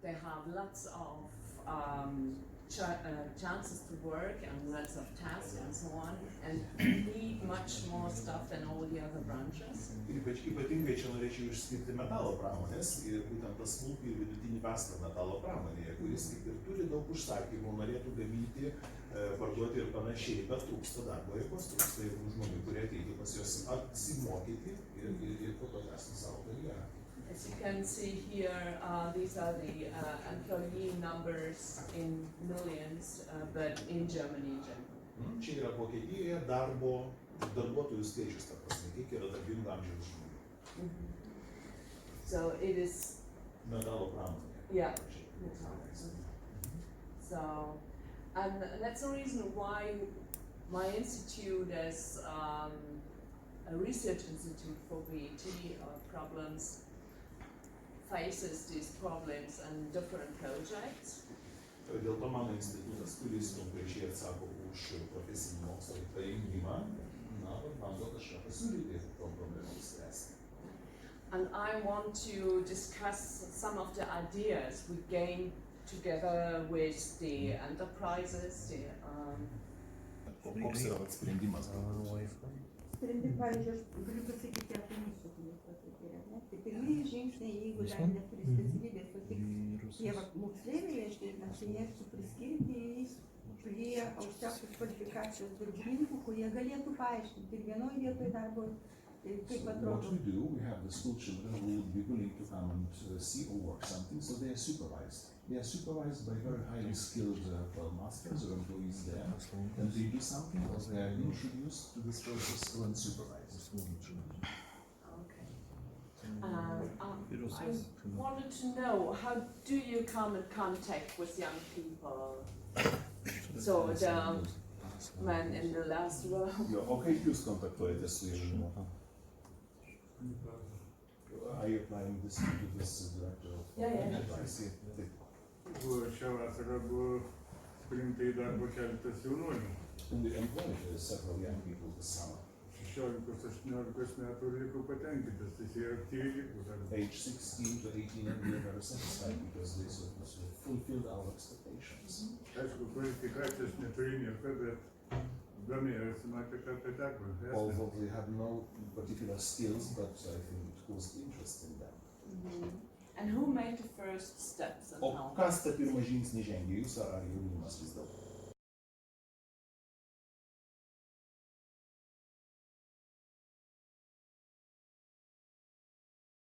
they have lots of chances to work and lots of tasks and so on, and need much more stuff than all the other branches. Ypatingai čia norėčiau išskirti metalo pramonės ir būtent tas smulkų ir vidutinį verslą metalo pramonėje, kuris kaip ir turi daug užsakymų, norėtų gaminti, parduoti ir panašiai, bet trūksta darbo jėgos, trūksta ir žmonių, kurie ateitų pas juos apsimokyti ir po to tęsti savo karjerą. As you can see here, these are the employee numbers in millions, but in Germany. Čia yra Vokietijoje darbuotojų skaičius, ta prasme, kiek yra darbingo amžiaus žmonių. So it is Metalo pramonė. Yeah. So, and that's the reason why my institute as a research institute for VAT problems faces these problems and different projects. Dėl to mano institutas, kuris konkrečiai atsako už profesinį mokslą ir parengimą, bando kažką pasiūlyti tom problemom spręsti. And I want to discuss some of the ideas we gain together with the enterprises. Koks yra sprendimas? Sprendimas, pavyzdžiui, aš galiu pasakyti apie mūsų kliniką, ne? Tai pirmieji žingsniai, jeigu dar neturi specialybės, o tik tie moksleiviai, tai jie su priskirti prie aukščiausios kvalifikacijos darbininkų, kurie galėtų paaiškinti ir vienoje vietoje darbo, kaip atrodo. What we do, we have the school children who would be willing to come and see or work something, so they are supervised. They are supervised by very highly skilled masters or employees there, and they do something because they are introduced to this process and supervised. Okay. I wanted to know, how do you come in contact with young people? So the man in the last row. O kaip jūs kontaktuojate su jaunimu? Are you applying this to this director of advice? Šią vasarą buvo priimta į darbą keletas jaunuolių. We employed several young people this summer. 16-18 metų ir liko patenkintas, tai jie aktyviai liko darbą. Age 16 to 18 and we are very satisfied because they sort of fulfilled our expectations. Aišku, kvalifikacijos neturi nieko, bet domėjosi, matė, ką tai teko. Although they have no particular skills, but I think it was interest in them. And who made the first steps and O how? kas tą pirmą žingsnį žengė, jūs ar jaunimas vis dėlto?